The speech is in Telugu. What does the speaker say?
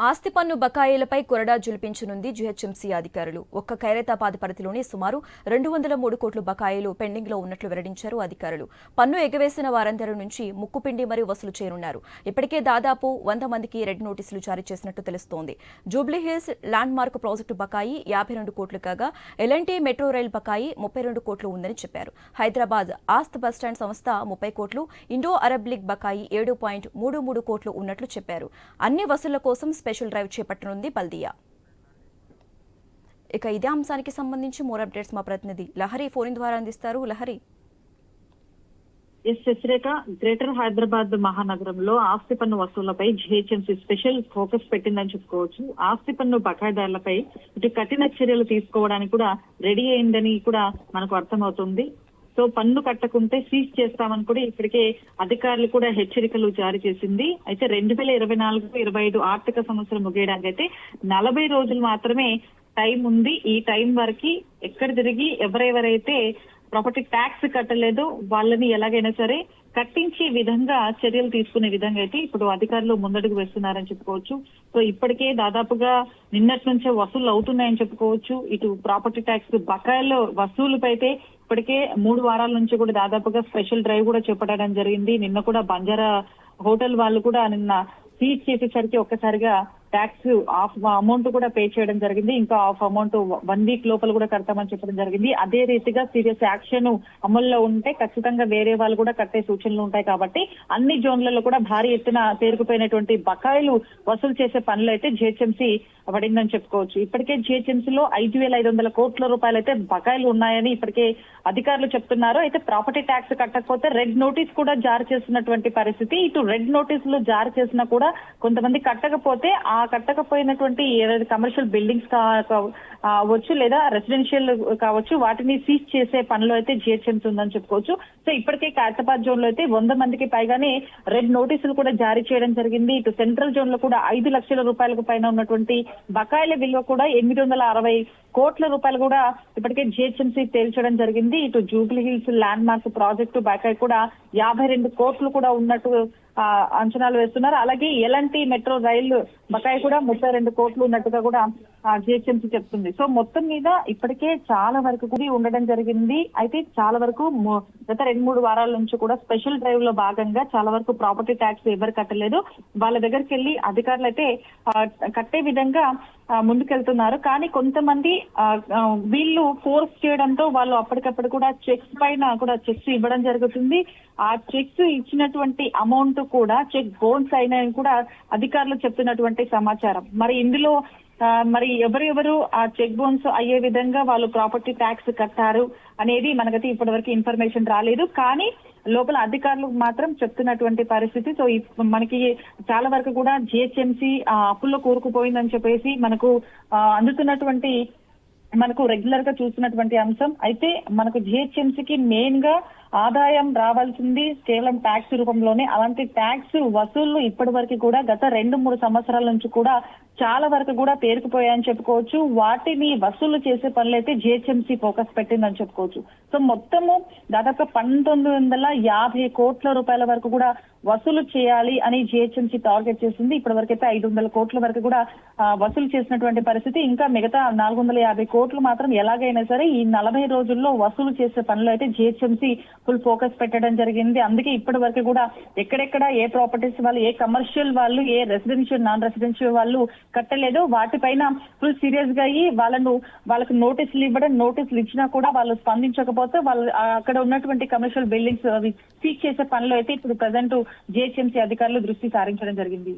ఆస్తి పన్ను బకాయిలపై కొరడా జులిపించనుంది జీహెచ్ఎంసీ అధికారులు. ఒక్క ఖైరతాబాద్ పరిధిలోనే సుమారు 203 కోట్ల బకాయిలు పెండింగ్ లో ఉన్నట్లు వెల్లడించారు అధికారులు. పన్ను ఎగవేసిన వారందరి నుంచి ముక్కుపిండి మరీ వసూలు చేయనున్నారు. ఇప్పటికే దాదాపు 100 మందికి రెడ్ నోటీసులు జారీ చేసినట్టు తెలుస్తోంది. జూబ్లీహిల్స్ ల్యాండ్ మార్క్ ప్రాజెక్టు బకాయి 52 కోట్లు కాగా ఎల్ఎన్టీ మెట్రో రైల్ బకాయి 32 కోట్లు ఉందని చెప్పారు. హైదరాబాద్ ఆస్త్ బస్టాండ్ సంస్థ 30 కోట్లు, ఇండో అరబ్ లీగ్ బకాయి 7.33 కోట్లు ఉన్నట్లు చెప్పారు. అన్ని వసూళ్ల కోసం స్పెషల్ డ్రైవ్ చేపట్టనుంది బల్దియా. ఇక ఇదే అంశానికి సంబంధించి మోర్ అప్డేట్స్ మా ప్రతినిధి లహరి ఫోన్ ద్వారా అందిస్తారు. లహరి. గ్రేటర్ హైదరాబాద్ మహానగరంలో ఆస్తి పన్ను వసూళ్లపై జీహెచ్ఎంసీ స్పెషల్ ఫోకస్ పెట్టిందని చెప్పుకోవచ్చు. ఆస్తి పన్ను బకాయిదారులపై ఇటు కఠిన చర్యలు తీసుకోవడానికి కూడా రెడీ అయిందని కూడా మనకు అర్థమవుతుంది. సో పన్ను కట్టకుంటే సీజ్ చేస్తామని కూడా ఇప్పటికే అధికారులు కూడా హెచ్చరికలు జారీ చేసింది. అయితే 2024-25 ఆర్థిక సంవత్సరం ముగియడానికి అయితే 40 రోజులు మాత్రమే టైం ఉంది. ఈ టైం వరకు ఎక్కడ తిరిగి ఎవరెవరైతే ప్రాపర్టీ ట్యాక్స్ కట్టలేదో వాళ్ళని ఎలాగైనా సరే కట్టించే విధంగా చర్యలు తీసుకునే విధంగా అయితే ఇప్పుడు అధికారులు ముందడుగు వేస్తున్నారని చెప్పుకోవచ్చు. సో ఇప్పటికే దాదాపుగా నిన్నటి నుంచే వసూలు అవుతున్నాయని చెప్పుకోవచ్చు. ఇటు ప్రాపర్టీ ట్యాక్స్ బకాయిల వసూలుపై అయితే ఇప్పటికే 3 వారాల నుంచి కూడా దాదాపుగా స్పెషల్ డ్రైవ్ కూడా చేపట్టడం జరిగింది. నిన్న కూడా బంజారా హోటల్ వాళ్ళు కూడా నిన్న సీజ్ చేసేసరికి ఒక్కసారిగా ట్యాక్స్ ఆఫ్ అమౌంట్ కూడా పే చేయడం జరిగింది. ఇంకా ఆఫ్ అమౌంట్ 1 వీక్ లోపల కూడా కడతామని చెప్పడం జరిగింది. అదే రీతిగా సీరియస్ యాక్షన్ అమల్లో ఉంటే ఖచ్చితంగా వేరే వాళ్ళు కూడా కట్టే సూచనలు ఉంటాయి. కాబట్టి అన్ని జోన్లలో కూడా భారీ ఎత్తున పేరుకుపోయినటువంటి బకాయిలు వసూలు చేసే పనులు అయితే జీహెచ్ఎంసీ పడిందని చెప్పుకోవచ్చు. ఇప్పటికే జీహెచ్ఎంసీలో 5,500 కోట్ల రూపాయలు అయితే బకాయిలు ఉన్నాయని ఇప్పటికే అధికారులు చెప్తున్నారు. అయితే ప్రాపర్టీ ట్యాక్స్ కట్టకపోతే రెడ్ నోటీస్ కూడా జారీ చేస్తున్నటువంటి పరిస్థితి. ఇటు రెడ్ నోటీసులు జారీ చేసినా కూడా కొంతమంది కట్టకపోతే ఆ కట్టకపోయినటువంటి ఏదైతే కమర్షియల్ బిల్డింగ్స్ కావచ్చు లేదా రెసిడెన్షియల్ కావచ్చు వాటిని సీజ్ చేసే పనిలో అయితే జీహెచ్ఎంసీ ఉందని చెప్పుకోవచ్చు. సో ఇప్పటికే ఖైరతాబాద్ జోన్ లో అయితే 100 మందికి పైగానే రెడ్ నోటీసులు కూడా జారీ చేయడం జరిగింది. ఇటు సెంట్రల్ జోన్ లో కూడా 5 లక్షల రూపాయలకు పైన ఉన్నటువంటి బకాయిల విలువ కూడా 860 కోట్ల రూపాయలు కూడా ఇప్పటికే జీహెచ్ఎంసీ తేల్చడం జరిగింది. ఇటు జూబ్లీహిల్స్ ల్యాండ్ మార్క్ ప్రాజెక్టు బకాయి కూడా 52 కోట్లు కూడా ఉన్నట్టు అంచనాలు వేస్తున్నారు. అలాగే ఎల్ఎన్టీ మెట్రో రైలు బకాయి కూడా 32 కోట్లు ఉన్నట్టుగా కూడా జీహెచ్ఎంసీ చెప్తుంది. సో మొత్తం మీద ఇప్పటికే చాలా వరకు కూడా ఉండడం జరిగింది. అయితే చాలా వరకు గత 2-3 వారాల నుంచి కూడా స్పెషల్ డ్రైవ్ లో భాగంగా చాలా వరకు ప్రాపర్టీ ట్యాక్స్ ఎవరు కట్టలేదు వాళ్ళ దగ్గరికి వెళ్లి అధికారులు అయితే కట్టే విధంగా ముందుకెళ్తున్నారు. కానీ కొంతమంది వీళ్ళు ఫోర్స్ చేయడంతో వాళ్ళు అప్పటికప్పుడు కూడా చెక్స్ పైన కూడా చెక్స్ ఇవ్వడం జరుగుతుంది. ఆ చెక్స్ ఇచ్చినటువంటి అమౌంట్ కూడా చెక్ బౌన్స్ అయినాయని కూడా అధికారులు చెప్తున్నటువంటి సమాచారం. మరి ఇందులో మరి ఎవరెవరు ఆ చెక్ బౌన్స్ అయ్యే విధంగా వాళ్ళు ప్రాపర్టీ ట్యాక్స్ కట్టారు అనేది మనకైతే ఇప్పటి వరకు ఇన్ఫర్మేషన్ రాలేదు. కానీ లోపల అధికారులు మాత్రం చెప్తున్నటువంటి పరిస్థితి. సో మనకి చాలా వరకు కూడా జీహెచ్ఎంసీ అప్పుల్లో కూరుకుపోయిందని చెప్పేసి మనకు అందుతున్నటువంటి మనకు రెగ్యులర్ గా చూస్తున్నటువంటి అంశం. అయితే మనకు జీహెచ్ఎంసీకి మెయిన్ గా ఆదాయం రావాల్సింది కేవలం ట్యాక్స్ రూపంలోనే. అలాంటి ట్యాక్స్ వసూళ్లు ఇప్పటి వరకు కూడా గత 2-3 సంవత్సరాల నుంచి కూడా చాలా వరకు కూడా పేరుకుపోయాయని చెప్పుకోవచ్చు. వాటిని వసూలు చేసే పనులు అయితే జీహెచ్ఎంసీ ఫోకస్ పెట్టిందని చెప్పుకోవచ్చు. సో మొత్తము దాదాపు 1950 కోట్ల రూపాయల వరకు కూడా వసూలు చేయాలి అని జీహెచ్ఎంసీ టార్గెట్ చేసింది. ఇప్పటి వరకు అయితే 500 కోట్ల వరకు కూడా వసూలు చేసినటువంటి పరిస్థితి. ఇంకా మిగతా 450 కోట్లు మాత్రం ఎలాగైనా సరే ఈ 40 రోజుల్లో వసూలు చేసే పనులు అయితే జీహెచ్ఎంసీ ఫుల్ ఫోకస్ పెట్టడం జరిగింది. అందుకే ఇప్పటి వరకు కూడా ఎక్కడెక్కడ ఏ ప్రాపర్టీస్ వాళ్ళు, ఏ కమర్షియల్ వాళ్ళు, ఏ రెసిడెన్షియల్ నాన్ రెసిడెన్షియల్ వాళ్ళు కట్టలేదు వాటిపైన ఫుల్ సీరియస్ గా అయ్యి వాళ్ళకు నోటీసులు ఇవ్వడం, నోటీసులు ఇచ్చినా కూడా వాళ్ళు స్పందించకపోతే వాళ్ళు అక్కడ ఉన్నటువంటి కమర్షియల్ బిల్డింగ్స్ సీజ్ చేసే పనిలో అయితే ఇప్పుడు ప్రజెంట్ జీహెచ్ఎంసీ అధికారులు దృష్టి సారించడం జరిగింది.